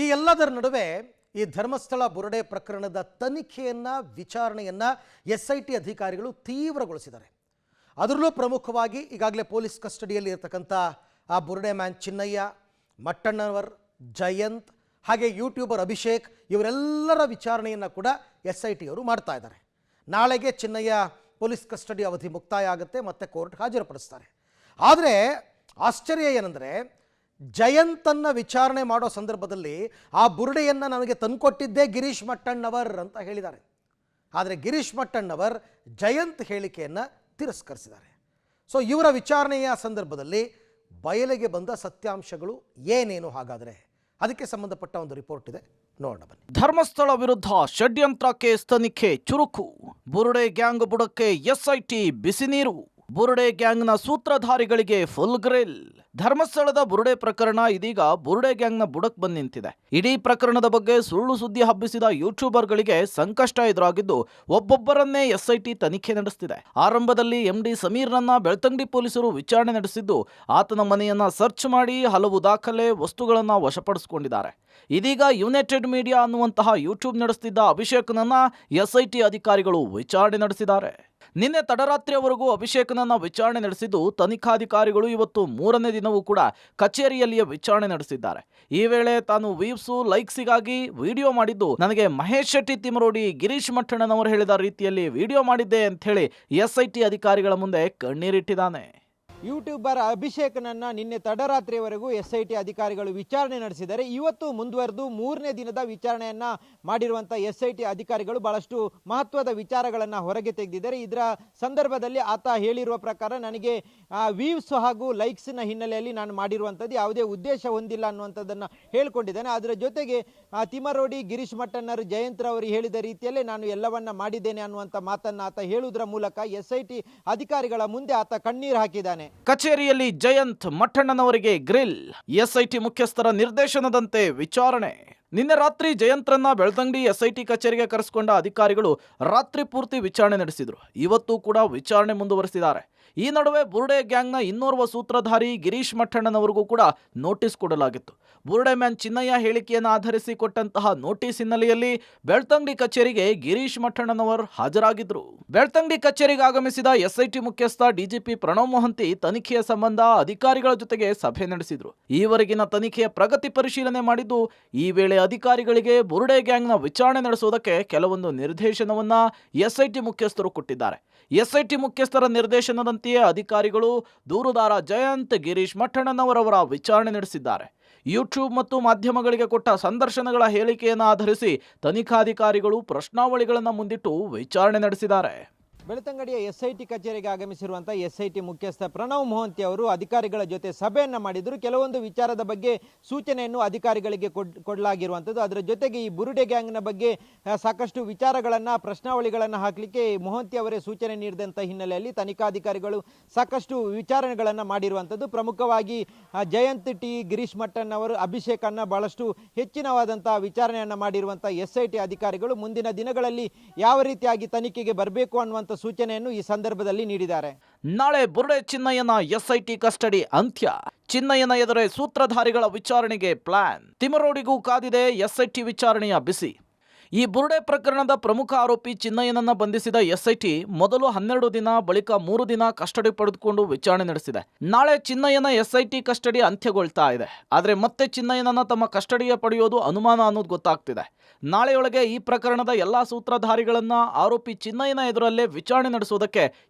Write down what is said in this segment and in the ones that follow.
ಈ ಎಲ್ಲದರ ನಡುವೆ ಈ ಧರ್ಮಸ್ಥಳ ಬುರುಡೆ ಪ್ರಕರಣದ ತನಿಖೆಯನ್ನು ವಿಚಾರಣೆಯನ್ನು SIT ಅಧಿಕಾರಿಗಳು ತೀವ್ರಗೊಳಿಸಿದ್ದಾರೆ. ಅದರಲ್ಲೂ ಪ್ರಮುಖವಾಗಿ ಈಗಾಗಲೇ ಪೊಲೀಸ್ ಕಸ್ಟಡಿಯಲ್ಲಿ ಇರತಕ್ಕಂಥ ಆ ಬುರುಡೆ ಮ್ಯಾನ್ ಚಿನ್ನಯ್ಯ, ಮಟ್ಟಣ್ಣವರ್, ಜಯಂತ್ ಹಾಗೆ ಯೂಟ್ಯೂಬರ್ ಅಭಿಷೇಕ್ ಇವರೆಲ್ಲರ ವಿಚಾರಣೆಯನ್ನು ಕೂಡ SIT ಅವರು ಮಾಡ್ತಾ ಇದ್ದಾರೆ. ನಾಳೆಗೆ ಚಿನ್ನಯ್ಯ ಪೊಲೀಸ್ ಕಸ್ಟಡಿ ಅವಧಿ ಮುಕ್ತಾಯ ಆಗುತ್ತೆ, ಮತ್ತೆ ಕೋರ್ಟ್ ಹಾಜರುಪಡಿಸ್ತಾರೆ. ಆದರೆ ಆಶ್ಚರ್ಯ ಏನಂದರೆ ಜಯಂತನ್ನು ವಿಚಾರಣೆ ಮಾಡೋ ಸಂದರ್ಭದಲ್ಲಿ ಆ ಬುರುಡೆಯನ್ನು ನನಗೆ ತಂದುಕೊಟ್ಟಿದ್ದೇ ಗಿರೀಶ್ ಮಟ್ಟಣ್ಣವರ್ ಅಂತ ಹೇಳಿದ್ದಾರೆ. ಆದರೆ ಗಿರೀಶ್ ಮಟ್ಟಣ್ಣವರ್ ಜಯಂತ್ ಹೇಳಿಕೆಯನ್ನು ತಿರಸ್ಕರಿಸಿದ್ದಾರೆ. ಸೊ ಇವರ ವಿಚಾರಣೆಯ ಸಂದರ್ಭದಲ್ಲಿ ಬಯಲಿಗೆ ಬಂದ ಸತ್ಯಾಂಶಗಳು ಏನೇನು ಹಾಗಾದರೆ ಅದಕ್ಕೆ ಸಂಬಂಧಪಟ್ಟ ಒಂದು ರಿಪೋರ್ಟ್ ಇದೆ, ನೋಡೋಣ ಬನ್ನಿ. ಧರ್ಮಸ್ಥಳ ವಿರುದ್ಧ ಷಡ್ಯಂತ್ರ ಕೇಸ್ ತನಿಖೆ ಚುರುಕು, ಬುರುಡೆ ಗ್ಯಾಂಗ್ ಬುಡಕ್ಕೆ SIT ಬಿಸಿ ನೀರು, ಬುರುಡೆ ಗ್ಯಾಂಗ್ನ ಸೂತ್ರಧಾರಿಗಳಿಗೆ ಫುಲ್ ಗ್ರಿಲ್. ಧರ್ಮಸ್ಥಳದ ಬುರುಡೆ ಪ್ರಕರಣ ಇದೀಗ ಬುರುಡೆ ಗ್ಯಾಂಗ್ನ ಬುಡಕ್ ಬಂದು ನಿಂತಿದೆ. ಇಡೀ ಪ್ರಕರಣದ ಬಗ್ಗೆ ಸುಳ್ಳು ಸುದ್ದಿ ಹಬ್ಬಿಸಿದ ಯೂಟ್ಯೂಬರ್ಗಳಿಗೆ ಸಂಕಷ್ಟ ಎದುರಾಗಿದ್ದು ಒಬ್ಬೊಬ್ಬರನ್ನೇ SIT ತನಿಖೆ ನಡೆಸುತ್ತಿದೆ. ಆರಂಭದಲ್ಲಿ MD ಸಮೀರ್ನನ್ನ ಬೆಳ್ತಂಗಡಿ ಪೊಲೀಸರು ವಿಚಾರಣೆ ನಡೆಸಿದ್ದು ಆತನ ಮನೆಯನ್ನ ಸರ್ಚ್ ಮಾಡಿ ಹಲವು ದಾಖಲೆ ವಸ್ತುಗಳನ್ನ ವಶಪಡಿಸಿಕೊಂಡಿದ್ದಾರೆ. ಇದೀಗ ಯುನೈಟೆಡ್ ಮೀಡಿಯಾ ಅನ್ನುವಂತಹ ಯೂಟ್ಯೂಬ್ ನಡೆಸುತ್ತಿದ್ದ ಅಭಿಷೇಕ್ನನ್ನ SIT ಅಧಿಕಾರಿಗಳು ವಿಚಾರಣೆ ನಡೆಸಿದ್ದಾರೆ. ನಿನ್ನೆ ತಡರಾತ್ರಿಯವರೆಗೂ ಅಭಿಷೇಕ್ನನ್ನ ವಿಚಾರಣೆ ನಡೆಸಿದ್ದು ತನಿಖಾಧಿಕಾರಿಗಳು ಇವತ್ತು 3ನೇ ದಿನವೂ ಕೂಡ ಕಚೇರಿಯಲ್ಲಿಯೇ ವಿಚಾರಣೆ ನಡೆಸಿದ್ದಾರೆ. ಈ ವೇಳೆ ತಾನು ವ್ಯೂವ್ಸು ಲೈಕ್ಸಿಗಾಗಿ ವಿಡಿಯೋ ಮಾಡಿದ್ದು ನನಗೆ ಮಹೇಶ್ ಶೆಟ್ಟಿ ತಿಮರೋಡಿ, ಗಿರೀಶ್ ಮಟ್ಟಣ್ಣನವರು ಹೇಳಿದ ರೀತಿಯಲ್ಲಿ ವಿಡಿಯೋ ಮಾಡಿದ್ದೆ ಅಂತ ಹೇಳಿ SIT ಅಧಿಕಾರಿಗಳ ಮುಂದೆ ಕಣ್ಣೀರಿಟ್ಟಿದ್ದಾನೆ. ಯೂಟ್ಯೂಬರ್ ಅಭಿಷೇಕ್ನನ್ನ ನಿನ್ನೆ ತಡರಾತ್ರಿಯವರೆಗೂ SIT ಅಧಿಕಾರಿಗಳು ವಿಚಾರಣೆ ನಡೆಸಿದ್ದಾರೆ. ಇವತ್ತು ಮುಂದುವರೆದು 3ನೇ ದಿನದ ವಿಚಾರಣೆಯನ್ನ ಮಾಡಿರುವಂಥ SIT ಅಧಿಕಾರಿಗಳು ಬಹಳಷ್ಟು ಮಹತ್ವದ ವಿಚಾರಗಳನ್ನು ಹೊರಗೆ ತೆಗೆದಿದ್ದಾರೆ. ಇದರ ಸಂದರ್ಭದಲ್ಲಿ ಆತ ಹೇಳಿರುವ ಪ್ರಕಾರ ನನಗೆ ವ್ಯೂವ್ಸ್ ಹಾಗೂ ಲೈಕ್ಸ್ನ ಹಿನ್ನೆಲೆಯಲ್ಲಿ ನಾನು ಮಾಡಿರುವಂಥದ್ದು ಯಾವುದೇ ಉದ್ದೇಶ ಹೊಂದಿಲ್ಲ ಅನ್ನುವಂಥದ್ದನ್ನು ಹೇಳ್ಕೊಂಡಿದ್ದೇನೆ. ಅದರ ಜೊತೆಗೆ ತಿಮರೋಡಿ, ಗಿರೀಶ್ ಮಟ್ಟಣ್ಣರು, ಜಯಂತ್ರವರು ಹೇಳಿದ ರೀತಿಯಲ್ಲೇ ನಾನು ಎಲ್ಲವನ್ನ ಮಾಡಿದ್ದೇನೆ ಅನ್ನುವಂಥ ಮಾತನ್ನು ಆತ ಹೇಳುವುದರ ಮೂಲಕ SIT ಅಧಿಕಾರಿಗಳ ಮುಂದೆ ಆತ ಕಣ್ಣೀರು ಹಾಕಿದ್ದಾನೆ. ಕಚೇರಿಯಲ್ಲಿ ಜಯಂತ್, ಮಟ್ಟಣ್ಣನವರಿಗೆ ಗ್ರಿಲ್, SIT ಮುಖ್ಯಸ್ಥರ ನಿರ್ದೇಶನದಂತೆ ವಿಚಾರಣೆ. ನಿನ್ನೆ ರಾತ್ರಿ ಜಯಂತ್ರನ್ನ ಬೆಳ್ತಂಗಡಿ SIT ಕಚೇರಿಗೆ ಕರೆಸಿಕೊಂಡ ಅಧಿಕಾರಿಗಳು ರಾತ್ರಿ ಪೂರ್ತಿ ವಿಚಾರಣೆ ನಡೆಸಿದ್ರು. ಇವತ್ತು ಕೂಡ ವಿಚಾರಣೆ ಮುಂದುವರೆಸಿದ್ದಾರೆ. ಈ ನಡುವೆ ಬುರುಡೆ ಗ್ಯಾಂಗ್ನ ಇನ್ನೋರ್ವ ಸೂತ್ರಧಾರಿ ಗಿರೀಶ್ ಮಟ್ಟಣ್ಣನವರಿಗೂ ಕೂಡ ನೋಟಿಸ್ ಕೊಡಲಾಗಿತ್ತು. ಬುರುಡೆ ಮ್ಯಾನ್ ಚಿನ್ನಯ್ಯ ಹೇಳಿಕೆಯನ್ನು ಆಧರಿಸಿ ಕೊಟ್ಟಂತಹ ನೋಟಿಸ್ ಹಿನ್ನೆಲೆಯಲ್ಲಿ ಬೆಳ್ತಂಗಡಿ ಕಚೇರಿಗೆ ಗಿರೀಶ್ ಮಟ್ಟಣ್ಣನವರ್ ಹಾಜರಾಗಿದ್ರು. ಬೆಳ್ತಂಗಡಿ ಕಚೇರಿಗೆ ಆಗಮಿಸಿದ SIT ಮುಖ್ಯಸ್ಥ DGP ಪ್ರಣವ್ ಮೊಹಂತಿ ತನಿಖೆಯ ಸಂಬಂಧ ಅಧಿಕಾರಿಗಳ ಜೊತೆಗೆ ಸಭೆ ನಡೆಸಿದ್ರು. ಈವರೆಗಿನ ತನಿಖೆಯ ಪ್ರಗತಿ ಪರಿಶೀಲನೆ ಮಾಡಿದ್ದು, ಈ ವೇಳೆ ಅಧಿಕಾರಿಗಳಿಗೆ ಬುರುಡೆ ಗ್ಯಾಂಗ್ನ ವಿಚಾರಣೆ ನಡೆಸುವುದಕ್ಕೆ ಕೆಲವೊಂದು ನಿರ್ದೇಶನವನ್ನ SIT ಮುಖ್ಯಸ್ಥರು ಕೊಟ್ಟಿದ್ದಾರೆ. SIT ಮುಖ್ಯಸ್ಥರ ನಿರ್ದೇಶನದಂತೆಯೇ ಅಧಿಕಾರಿಗಳು ದೂರುದಾರ ಜಯಂತ್, ಗಿರೀಶ್ ಮಟ್ಟಣ್ಣನವರವರ ವಿಚಾರಣೆ ನಡೆಸಿದ್ದಾರೆ. ಯೂಟ್ಯೂಬ್ ಮತ್ತು ಮಾಧ್ಯಮಗಳಿಗೆ ಕೊಟ್ಟ ಸಂದರ್ಶನಗಳ ಹೇಳಿಕೆಯನ್ನು ಆಧರಿಸಿ ತನಿಖಾಧಿಕಾರಿಗಳು ಪ್ರಶ್ನಾವಳಿಗಳನ್ನು ಮುಂದಿಟ್ಟು ವಿಚಾರಣೆ ನಡೆಸಿದ್ದಾರೆ. ಬೆಳ್ತಂಗಡಿಯ SIT ಕಚೇರಿಗೆ ಆಗಮಿಸಿರುವಂಥ SIT ಮುಖ್ಯಸ್ಥ ಪ್ರಣವ್ ಮೊಹಂತಿ ಅವರು ಅಧಿಕಾರಿಗಳ ಜೊತೆ ಸಭೆಯನ್ನು ಮಾಡಿದರು. ಕೆಲವೊಂದು ವಿಚಾರದ ಬಗ್ಗೆ ಸೂಚನೆಯನ್ನು ಅಧಿಕಾರಿಗಳಿಗೆ ಕೊಡಲಾಗಿರುವಂಥದ್ದು. ಅದರ ಜೊತೆಗೆ ಈ ಬುರುಡೆ ಗ್ಯಾಂಗ್ನ ಬಗ್ಗೆ ಸಾಕಷ್ಟು ವಿಚಾರಗಳನ್ನು, ಪ್ರಶ್ನಾವಳಿಗಳನ್ನು ಹಾಕಲಿಕ್ಕೆ ಮೊಹಂತಿ ಅವರೇ ಸೂಚನೆ ನೀಡಿದಂಥ ಹಿನ್ನೆಲೆಯಲ್ಲಿ ತನಿಖಾಧಿಕಾರಿಗಳು ಸಾಕಷ್ಟು ವಿಚಾರಣೆಗಳನ್ನು ಮಾಡಿರುವಂಥದ್ದು. ಪ್ರಮುಖವಾಗಿ ಜಯಂತ್ ಟಿ, ಗಿರೀಶ್ ಮಟ್ಟಣ್ಣವರು, ಅಭಿಷೇಕನ್ನು ಬಹಳಷ್ಟು ಹೆಚ್ಚಿನವಾದಂಥ ವಿಚಾರಣೆಯನ್ನು ಮಾಡಿರುವಂಥ SIT ಅಧಿಕಾರಿಗಳು ಮುಂದಿನ ದಿನಗಳಲ್ಲಿ ಯಾವ ರೀತಿಯಾಗಿ ತನಿಖೆಗೆ ಬರಬೇಕು ಅನ್ನುವಂಥ ಸೂಚನೆಯನ್ನು ಈ ಸಂದರ್ಭದಲ್ಲಿ ನೀಡಿದ್ದಾರೆ. ನಾಳೆ ಬುರುಡೆ ಚಿನ್ನಯ್ಯನ SIT ಕಸ್ಟಡಿ ಅಂತ್ಯ. ಚಿನ್ನಯ್ಯನ ಎದುರೇ ಸೂತ್ರಧಾರಿಗಳ ವಿಚಾರಣೆಗೆ ಪ್ಲಾನ್. ತಿಮರೋಡಿಗೂ ಕಾದಿದೆ SIT ವಿಚಾರಣೆಯ ಬಿಸಿ. ಈ ಬುರುಡೆ ಪ್ರಕರಣದ ಪ್ರಮುಖ ಆರೋಪಿ ಚಿನ್ನಯ್ಯನನ್ನ ಬಂಧಿಸಿದ SIT ಮೊದಲು 12 ದಿನ, ಬಳಿಕ 3 ದಿನ ಕಸ್ಟಡಿ ಪಡೆದುಕೊಂಡು ವಿಚಾರಣೆ ನಡೆಸಿದೆ. ನಾಳೆ ಚಿನ್ನಯ್ಯನ SIT ಕಸ್ಟಡಿ ಅಂತ್ಯಗೊಳ್ತಾ ಇದೆ. ಆದರೆ ಮತ್ತೆ ಚಿನ್ನಯ್ಯನನ್ನ ತಮ್ಮ ಕಸ್ಟಡಿಗೆ ಪಡೆಯೋದು ಅನುಮಾನ ಅನ್ನೋದು ಗೊತ್ತಾಗ್ತಿದೆ. ನಾಳೆಯೊಳಗೆ ಈ ಪ್ರಕರಣದ ಎಲ್ಲಾ ಸೂತ್ರಧಾರಿಗಳನ್ನ ಆರೋಪಿ ಚಿನ್ನಯ್ಯನ ಎದುರಲ್ಲೇ ವಿಚಾರಣೆ ನಡೆಸುವುದಕ್ಕೆ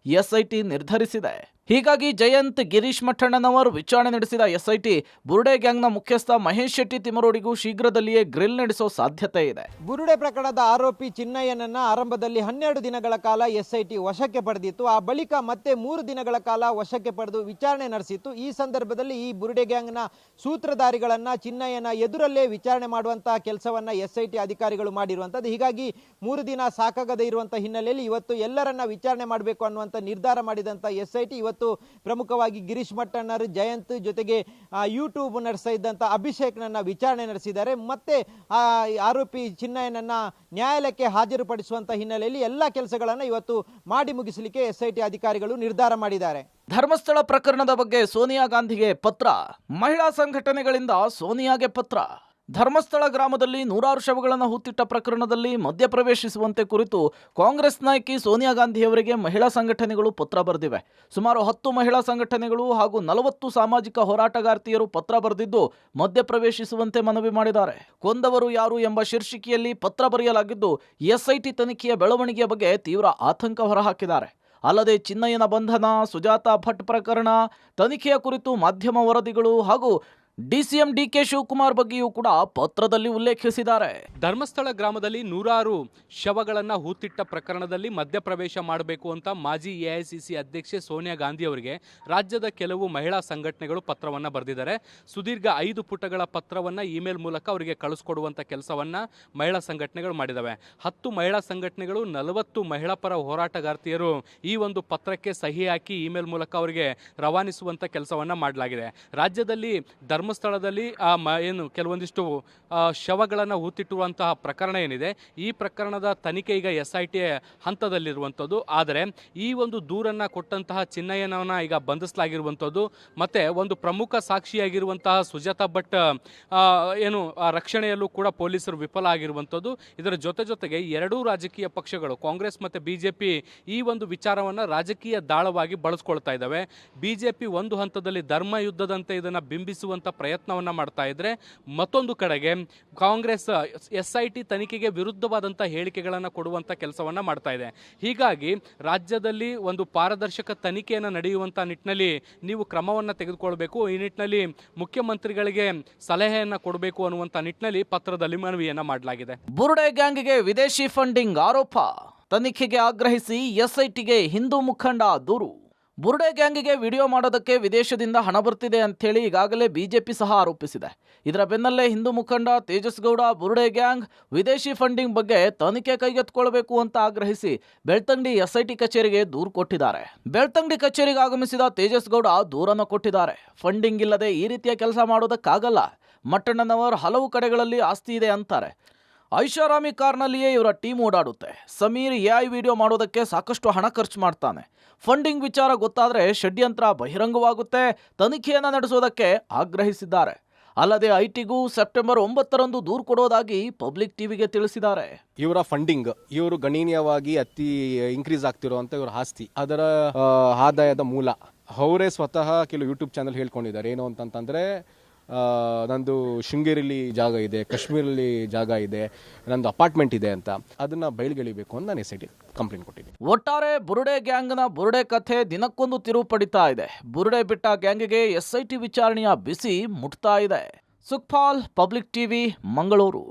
SIT ನಿರ್ಧರಿಸಿದೆ. ಹೀಗಾಗಿ ಜಯಂತ್, ಗಿರೀಶ್ ಮಟ್ಟಣ್ಣನವರ್ ವಿಚಾರಣೆ ನಡೆಸಿದ SIT ಬುರುಡೆ ಗ್ಯಾಂಗ್ನ ಮುಖ್ಯಸ್ಥ ಮಹೇಶ್ ಶೆಟ್ಟಿ ತಿಮರೋಡಿಗೂ ಶೀಘ್ರದಲ್ಲಿಯೇ ಗ್ರಿಲ್ ನಡೆಸೋ ಸಾಧ್ಯತೆ ಇದೆ. ಬುರುಡೆ ಪ್ರಕರಣದ ಆರೋಪಿ ಚಿನ್ನಯ್ಯನನ್ನ ಆರಂಭದಲ್ಲಿ 12 ದಿನಗಳ ಕಾಲ SIT ವಶಕ್ಕೆ ಪಡೆದಿತ್ತು. ಆ ಬಳಿಕ ಮತ್ತೆ 3 ದಿನಗಳ ಕಾಲ ವಶಕ್ಕೆ ಪಡೆದು ವಿಚಾರಣೆ ನಡೆಸಿತ್ತು. ಈ ಸಂದರ್ಭದಲ್ಲಿ ಈ ಬುರುಡೆ ಗ್ಯಾಂಗ್ನ ಸೂತ್ರಧಾರಿಗಳನ್ನ ಚಿನ್ನಯ್ಯನ ಎದುರಲ್ಲೇ ವಿಚಾರಣೆ ಮಾಡುವಂತಹ ಕೆಲಸವನ್ನ SIT ಅಧಿಕಾರಿಗಳು ಮಾಡಿರುವಂಥದ್ದು. ಹೀಗಾಗಿ 3 ದಿನ ಸಾಕಾಗದೇ ಇರುವಂಥ ಹಿನ್ನೆಲೆಯಲ್ಲಿ ಇವತ್ತು ಎಲ್ಲರನ್ನ ವಿಚಾರಣೆ ಮಾಡಬೇಕು ಅನ್ನುವಂಥ ನಿರ್ಧಾರ ಮಾಡಿದಂಥ SIT ಇವತ್ತು ಪ್ರಮುಖವಾಗಿ ಗಿರೀಶ್ ಮಟ್ಟಣ್ಣರು, ಜಯಂತ್ ಜೊತೆಗೆ ಯೂಟ್ಯೂಬ್ ನಡೆಸ್ತಾ ಇದ್ದಂಥ ಅಭಿಷೇಕ್ನನ್ನ ವಿಚಾರಣೆ ನಡೆಸಿದ್ದಾರೆ. ಮತ್ತೆ ಆರೋಪಿ ಚಿನ್ನಯ್ಯನನ್ನ ನ್ಯಾಯಾಲಯಕ್ಕೆ ಹಾಜರುಪಡಿಸುವಂತ ಹಿನ್ನೆಲೆಯಲ್ಲಿ ಎಲ್ಲ ಕೆಲಸಗಳನ್ನು ಇವತ್ತು ಮಾಡಿ ಮುಗಿಸಲಿಕ್ಕೆ SIT ಅಧಿಕಾರಿಗಳು ನಿರ್ಧಾರ ಮಾಡಿದ್ದಾರೆ. ಧರ್ಮಸ್ಥಳ ಪ್ರಕರಣದ ಬಗ್ಗೆ ಸೋನಿಯಾ ಗಾಂಧಿಗೆ ಪತ್ರ. ಮಹಿಳಾ ಸಂಘಟನೆಗಳಿಂದ ಸೋನಿಯಾಗೆ ಪತ್ರ. ಧರ್ಮಸ್ಥಳ ಗ್ರಾಮದಲ್ಲಿ ನೂರಾರು ಶವಗಳನ್ನು ಹೂತಿಟ್ಟ ಪ್ರಕರಣದಲ್ಲಿ ಮಧ್ಯಪ್ರವೇಶಿಸುವಂತೆ ಕುರಿತು ಕಾಂಗ್ರೆಸ್ ನಾಯಕಿ ಸೋನಿಯಾ ಗಾಂಧಿಯವರಿಗೆ ಮಹಿಳಾ ಸಂಘಟನೆಗಳು ಪತ್ರ ಬರೆದಿವೆ. ಸುಮಾರು 10 ಮಹಿಳಾ ಸಂಘಟನೆಗಳು ಹಾಗೂ 40 ಸಾಮಾಜಿಕ ಹೋರಾಟಗಾರ್ತಿಯರು ಪತ್ರ ಬರೆದಿದ್ದು ಮಧ್ಯಪ್ರವೇಶಿಸುವಂತೆ ಮನವಿ ಮಾಡಿದ್ದಾರೆ. ಕೊಂದವರು ಯಾರು ಎಂಬ ಶೀರ್ಷಿಕೆಯಲ್ಲಿ ಪತ್ರ ಬರೆಯಲಾಗಿದ್ದು ಎಸ್ಐಟಿ ತನಿಖೆಯ ಬೆಳವಣಿಗೆಯ ಬಗ್ಗೆ ತೀವ್ರ ಆತಂಕ ಹೊರಹಾಕಿದ್ದಾರೆ. ಅಲ್ಲದೆ ಚಿನ್ನಯ್ಯನ ಬಂಧನ, ಸುಜಾತಾ ಭಟ್ ಪ್ರಕರಣ, ತನಿಖೆಯ ಕುರಿತು ಮಾಧ್ಯಮ ವರದಿಗಳು ಹಾಗೂ ಡಿಸಿಎಂ ಡಿಕೆ ಶಿವಕುಮಾರ್ ಬಗ್ಗೆಯೂ ಕೂಡ ಪತ್ರದಲ್ಲಿ ಉಲ್ಲೇಖಿಸಿದ್ದಾರೆ. ಧರ್ಮಸ್ಥಳ ಗ್ರಾಮದಲ್ಲಿ ನೂರಾರು ಶವಗಳನ್ನು ಹೂತಿಟ್ಟ ಪ್ರಕರಣದಲ್ಲಿ ಮಧ್ಯಪ್ರವೇಶ ಮಾಡಬೇಕು ಅಂತ ಮಾಜಿ ಎಐಸಿಸಿ ಅಧ್ಯಕ್ಷೆ ಸೋನಿಯಾ ಗಾಂಧಿ ಅವರಿಗೆ ರಾಜ್ಯದ ಕೆಲವು ಮಹಿಳಾ ಸಂಘಟನೆಗಳು ಪತ್ರವನ್ನು ಬರೆದಿದ್ದಾರೆ. ಸುದೀರ್ಘ 5 ಪುಟಗಳ ಪತ್ರವನ್ನು ಇಮೇಲ್ ಮೂಲಕ ಅವರಿಗೆ ಕಳಿಸ್ಕೊಡುವಂಥ ಕೆಲಸವನ್ನು ಮಹಿಳಾ ಸಂಘಟನೆಗಳು ಮಾಡಿದ್ದಾವೆ. 10 ಮಹಿಳಾ ಸಂಘಟನೆಗಳು 40 ಮಹಿಳಾ ಪರ ಹೋರಾಟಗಾರ್ತಿಯರು ಈ ಒಂದು ಪತ್ರಕ್ಕೆ ಸಹಿ ಹಾಕಿ ಇಮೇಲ್ ಮೂಲಕ ಅವರಿಗೆ ರವಾನಿಸುವಂಥ ಕೆಲಸವನ್ನು ಮಾಡಲಾಗಿದೆ. ರಾಜ್ಯದಲ್ಲಿ ಧರ್ಮಸ್ಥಳದಲ್ಲಿ ಏನು ಕೆಲವೊಂದಿಷ್ಟು ಶವಗಳನ್ನು ಹೂತಿಟ್ಟುವಂತಹ ಪ್ರಕರಣ ಏನಿದೆ, ಈ ಪ್ರಕರಣದ ತನಿಖೆ ಈಗ SIT ಹಂತದಲ್ಲಿರುವಂಥದ್ದು. ಆದರೆ ಈ ಒಂದು ದೂರನ್ನು ಕೊಟ್ಟಂತಹ ಚಿನ್ನಯ್ಯನವನ್ನ ಈಗ ಬಂಧಿಸಲಾಗಿರುವಂಥದ್ದು ಮತ್ತು ಒಂದು ಪ್ರಮುಖ ಸಾಕ್ಷಿಯಾಗಿರುವಂತಹ ಸುಜಾತಾ ಭಟ್ ಏನು ರಕ್ಷಣೆಯಲ್ಲೂ ಕೂಡ ಪೊಲೀಸರು ವಿಫಲ ಆಗಿರುವಂಥದ್ದು. ಇದರ ಜೊತೆಗೆ ಎರಡೂ ರಾಜಕೀಯ ಪಕ್ಷಗಳು ಕಾಂಗ್ರೆಸ್ ಮತ್ತು BJP ಈ ಒಂದು ವಿಚಾರವನ್ನು ರಾಜಕೀಯ ದಾಳವಾಗಿ ಬಳಸ್ಕೊಳ್ತಾ ಇದ್ದಾವೆ. BJP ಒಂದು ಹಂತದಲ್ಲಿ ಧರ್ಮ ಯುದ್ಧದಂತೆ ಇದನ್ನು ಬಿಂಬಿಸುವಂಥ ಪ್ರಯತ್ನವನ್ನು ಮಾಡ್ತಾ ಇದ್ರೆ, ಮತ್ತೊಂದು ಕಡೆಗೆ ಕಾಂಗ್ರೆಸ್ SIT ತನಿಖೆಗೆ ವಿರುದ್ಧವಾದಂಥ ಹೇಳಿಕೆಗಳನ್ನು ಕೊಡುವಂಥ ಕೆಲಸವನ್ನು ಮಾಡ್ತಾ ಇದೆ. ಹೀಗಾಗಿ ರಾಜ್ಯದಲ್ಲಿ ಒಂದು ಪಾರದರ್ಶಕ ತನಿಖೆಯನ್ನು ನಡೆಯುವಂಥ ನಿಟ್ಟಿನಲ್ಲಿ ನೀವು ಕ್ರಮವನ್ನು ತೆಗೆದುಕೊಳ್ಬೇಕು, ಈ ನಿಟ್ಟಿನಲ್ಲಿ ಮುಖ್ಯಮಂತ್ರಿಗಳಿಗೆ ಸಲಹೆಯನ್ನು ಕೊಡಬೇಕು ಅನ್ನುವಂಥ ನಿಟ್ಟಿನಲ್ಲಿ ಪತ್ರದಲ್ಲಿ ಮನವಿಯನ್ನು ಮಾಡಲಾಗಿದೆ. ಬುರುಡೆ ಗ್ಯಾಂಗ್ಗೆ ವಿದೇಶಿ ಫಂಡಿಂಗ್ ಆರೋಪ, ತನಿಖೆಗೆ ಆಗ್ರಹಿಸಿ SITಗೆ ಹಿಂದೂ ಮುಖಂಡ ದೂರು. ಬುರುಡೆ ಗ್ಯಾಂಗಿಗೆ ವಿಡಿಯೋ ಮಾಡೋದಕ್ಕೆ ವಿದೇಶದಿಂದ ಹಣ ಬರ್ತಿದೆ ಅಂಥೇಳಿ ಈಗಾಗಲೇ BJP ಸಹ ಆರೋಪಿಸಿದೆ. ಇದರ ಬೆನ್ನಲ್ಲೇ ಹಿಂದೂ ಮುಖಂಡ ತೇಜಸ್ ಗೌಡ ಬುರುಡೆ ಗ್ಯಾಂಗ್ ವಿದೇಶಿ ಫಂಡಿಂಗ್ ಬಗ್ಗೆ ತನಿಖೆ ಕೈಗೆತ್ತಿಕೊಳ್ಳಬೇಕು ಅಂತ ಆಗ್ರಹಿಸಿ ಬೆಳ್ತಂಗಡಿ SIT ಕಚೇರಿಗೆ ದೂರು ಕೊಟ್ಟಿದ್ದಾರೆ. ಬೆಳ್ತಂಗಡಿ ಕಚೇರಿಗೆ ಆಗಮಿಸಿದ ತೇಜಸ್ ಗೌಡ ದೂರನ್ನು ಕೊಟ್ಟಿದ್ದಾರೆ. ಫಂಡಿಂಗ್ ಇಲ್ಲದೆ ಈ ರೀತಿಯ ಕೆಲಸ ಮಾಡೋದಕ್ಕಾಗಲ್ಲ. ಮಟ್ಟಣ್ಣನವರ್ ಹಲವು ಕಡೆಗಳಲ್ಲಿ ಆಸ್ತಿ ಇದೆ ಅಂತಾರೆ. ಐಷಾರಾಮಿ ಕಾರ್ನಲ್ಲಿಯೇ ಇವರ ಟೀಮ್ ಓಡಾಡುತ್ತೆ. ಸಮೀರ್ AI ವಿಡಿಯೋ ಮಾಡೋದಕ್ಕೆ ಸಾಕಷ್ಟು ಹಣ ಖರ್ಚು ಮಾಡ್ತಾನೆ. ಫಂಡಿಂಗ್ ವಿಚಾರ ಗೊತ್ತಾದರೆ ಷಡ್ಯಂತ್ರ ಬಹಿರಂಗವಾಗುತ್ತೆ, ತನಿಖೆಯನ್ನು ನಡೆಸೋದಕ್ಕೆ ಆಗ್ರಹಿಸಿದ್ದಾರೆ. ಅಲ್ಲದೆ ITಗೂ ಸೆಪ್ಟೆಂಬರ್ 9ರಂದು ದೂರು ಕೊಡೋದಾಗಿ ಪಬ್ಲಿಕ್ ಟಿವಿಗೆ ತಿಳಿಸಿದ್ದಾರೆ. ಇವರ ಫಂಡಿಂಗ್ ಇವರು ಗಣನೀಯವಾಗಿ ಅತಿ ಇನ್ಕ್ರೀಸ್ ಆಗ್ತಿರುವಂತ ಇವರ ಆಸ್ತಿ, ಅದರ ಆದಾಯದ ಮೂಲ ಅವರೇ ಸ್ವತಃ ಕೆಲವು ಯೂಟ್ಯೂಬ್ ಚಾನಲ್ ಹೇಳ್ಕೊಂಡಿದ್ದಾರೆ. ಏನು ಅಂತಂತಂದ್ರೆ ನಂದು ಶೃಂಗೇರಿಲಿ ಜಾಗ ಇದೆ, ಕಾಶ್ಮೀರಲ್ಲಿ ಜಾಗ ಇದೆ, ನಂದು ಅಪಾರ್ಟ್ಮೆಂಟ್ ಇದೆ ಅಂತ ಅದನ್ನ ಬಯಲ್ಗೆಳಿಬೇಕು ಅಂತ ನಾನು SIT ಕಂಪ್ಲೇಂಟ್ ಕೊಟ್ಟಿದ್ದೆ. ಒಟ್ಟಾರೆ ಬುರುಡೆ ಗ್ಯಾಂಗ್ನ ಬುರುಡೆ ಕಥೆ ದಿನಕ್ಕೊಂದು ತಿರುವು ಪಡಿತಾ ಇದೆ. ಬುರುಡೆ ಬಿಟ್ಟ ಗ್ಯಾಂಗ್ಗೆ SIT ವಿಚಾರಣೆಯ ಬಿಸಿ ಮುಟ್ತಾ ಇದೆ. Sukhpal, public TV, Mangaluru.